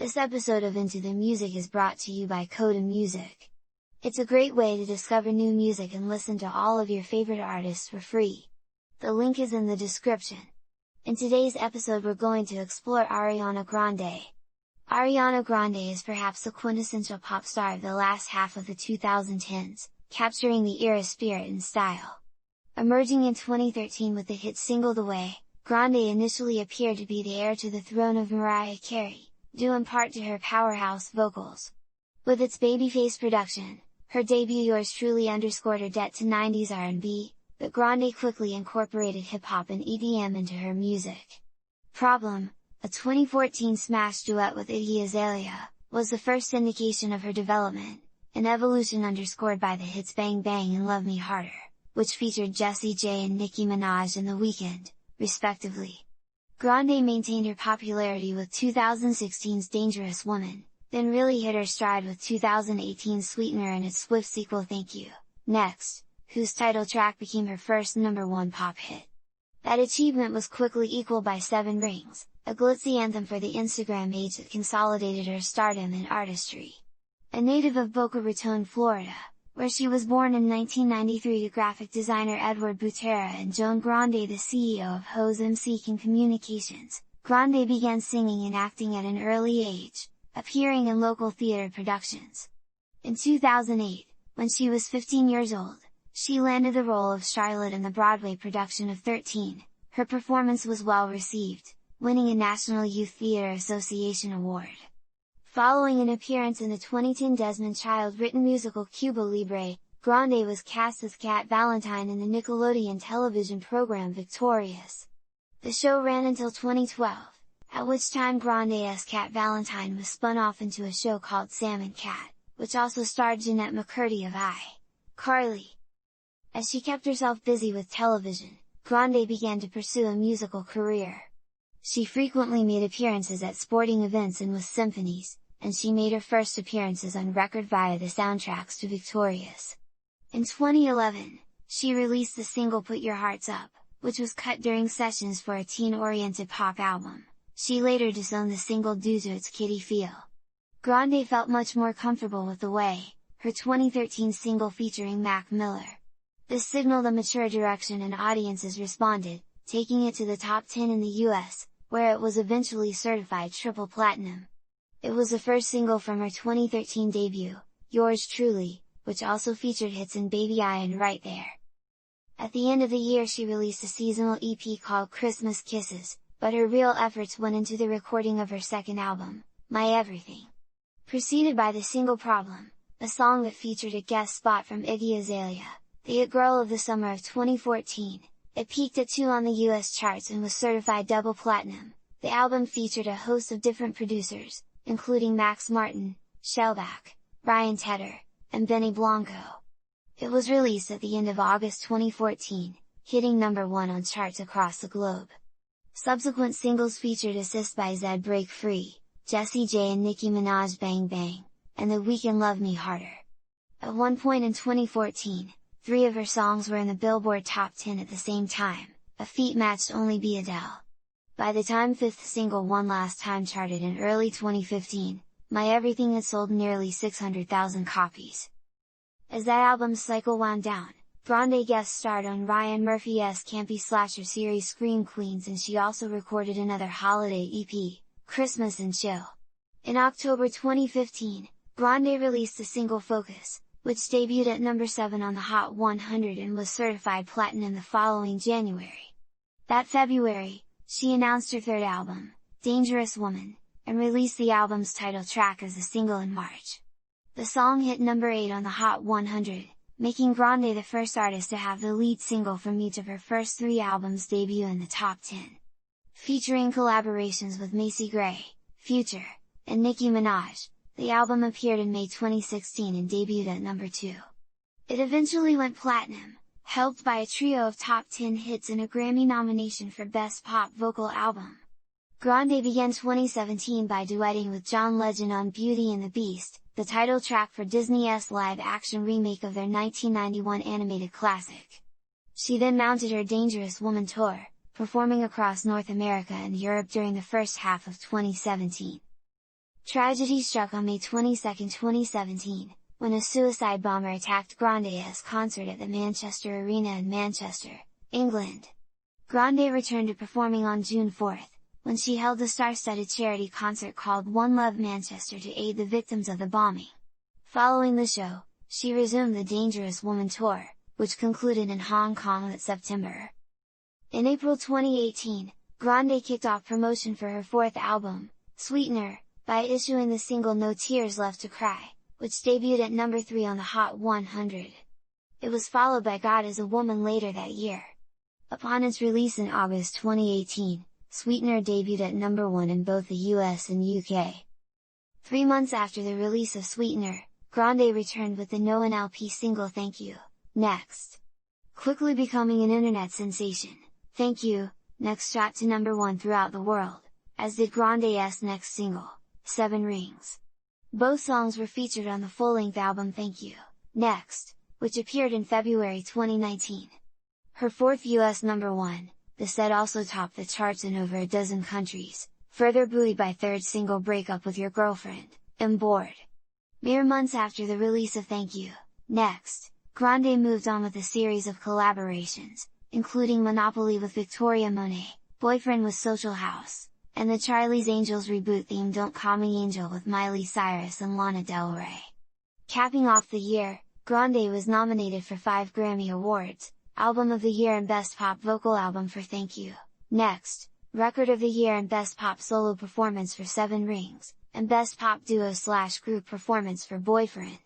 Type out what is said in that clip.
This episode of Into the Music is brought to you by Coda Music. It's a great way to discover new music and listen to all of your favorite artists for free. The link is in the description. In today's episode we're going to explore Ariana Grande. Ariana Grande is perhaps the quintessential pop star of the last half of the 2010s, capturing the era's spirit and style. Emerging in 2013 with the hit single The Way, Grande initially appeared to be the heir to the throne of Mariah Carey, due in part to her powerhouse vocals. With its babyface production, her debut Yours Truly underscored her debt to 90s R&B, but Grande quickly incorporated hip-hop and EDM into her music. Problem, a 2014 smash duet with Iggy Azalea, was the first indication of her development, an evolution underscored by the hits Bang Bang and Love Me Harder, which featured Jessie J and Nicki Minaj and The Weeknd, respectively. Grande maintained her popularity with 2016's Dangerous Woman, then really hit her stride with 2018's Sweetener and its swift sequel Thank You, Next, whose title track became her first #1 pop hit. That achievement was quickly equaled by Seven Rings, a glitzy anthem for the Instagram age that consolidated her stardom and artistry. A native of Boca Raton, Florida, where she was born in 1993 to graphic designer Edward Butera and Joan, the CEO of Hose-McCann Communications, Grande began singing and acting at an early age, appearing in local theater productions. In 2008, when she was 15 years old, she landed the role of Charlotte in the Broadway production of 13. Her performance was well received, winning a National Youth Theatre Association award. Following an appearance in the 2010 Desmond Child written musical Cuba Libre, Grande was cast as Cat Valentine in the Nickelodeon television program Victorious. The show ran until 2012, at which time Grande as Cat Valentine was spun off into a show called Sam and Cat, which also starred Jennette McCurdy of iCarly. As she kept herself busy with television, Grande began to pursue a musical career. She frequently made appearances at sporting events and with symphonies, and she made her first appearances on record via the soundtracks to Victorious. In 2011, she released the single Put Your Hearts Up, which was cut during sessions for a teen-oriented pop album. She later disowned the single due to its kiddie feel. Grande felt much more comfortable with The Way, her 2013 single featuring Mac Miller. This signaled a mature direction and audiences responded, taking it to the top 10 in the US, where it was eventually certified triple platinum. It was the first single from her 2013 debut, Yours Truly, which also featured hits in Baby I and Right There. At the end of the year she released a seasonal EP called Christmas Kisses, but her real efforts went into the recording of her second album, My Everything. Preceded by the single Problem, a song that featured a guest spot from Iggy Azalea, the It Girl of the summer of 2014, it peaked at 2 on the US charts and was certified double platinum. The album featured a host of different producers, including Max Martin, Shellback, Ryan Tedder, and Benny Blanco. It was released at the end of August 2014, hitting #1 on charts across the globe. Subsequent singles featured assists by Zedd Break Free, Jessie J and Nicki Minaj Bang Bang, and The Weeknd Love Me Harder. At one point in 2014, 3 of her songs were in the Billboard Top 10 at the same time, a feat matched only by Adele. By the time 5th single One Last Time charted in early 2015, My Everything had sold nearly 600,000 copies. As that album's cycle wound down, Grande guest starred on Ryan Murphy's campy slasher series Scream Queens, and she also recorded another holiday EP, Christmas and Chill. In October 2015, Grande released the single Focus, which debuted at #7 on the Hot 100 and was certified platinum the following January. That February, she announced her third album, Dangerous Woman, and released the album's title track as a single in March. The song hit #8 on the Hot 100, making Grande the first artist to have the lead single from each of her first 3 albums debut in the top 10. Featuring collaborations with Macy Gray, Future, and Nicki Minaj, the album appeared in May 2016 and debuted at #2. It eventually went platinum, helped by a trio of top 10 hits and a Grammy nomination for Best Pop Vocal Album. Grande began 2017 by duetting with John Legend on Beauty and the Beast, the title track for Disney's live-action remake of their 1991 animated classic. She then mounted her Dangerous Woman tour, performing across North America and Europe during the first half of 2017. Tragedy struck on May 22, 2017, when a suicide bomber attacked Grande's concert at the Manchester Arena in Manchester, England. Grande returned to performing on June 4, when she held a star-studded charity concert called One Love Manchester to aid the victims of the bombing. Following the show, she resumed the Dangerous Woman tour, which concluded in Hong Kong that September. In April 2018, Grande kicked off promotion for her fourth album, Sweetener, by issuing the single No Tears Left to Cry, which debuted at number 3 on the Hot 100. It was followed by God Is a Woman later that year. Upon its release in August 2018, Sweetener debuted at number 1 in both the US and UK. 3 months after the release of Sweetener, Grande returned with the No LP single Thank You, Next. Quickly becoming an internet sensation, Thank You, Next shot to number 1 throughout the world, as did Grande's next single, 7 Rings. Both songs were featured on the full-length album Thank You, Next, which appeared in February 2019. Her fourth US number 1, the set also topped the charts in over a dozen countries, further buoyed by third single Break Up With Your Girlfriend, I'm Bored. Mere months after the release of Thank You, Next, Grande moved on with a series of collaborations, including Monopoly with Victoria Monet, Boyfriend with Social House, and the Charlie's Angels reboot theme Don't Call Me Angel with Miley Cyrus and Lana Del Rey. Capping off the year, Grande was nominated for 5 Grammy Awards, Album of the Year and Best Pop Vocal Album for Thank You, Next, Record of the Year and Best Pop Solo Performance for 7 Rings, and Best Pop Duo/Group Performance for Boyfriend.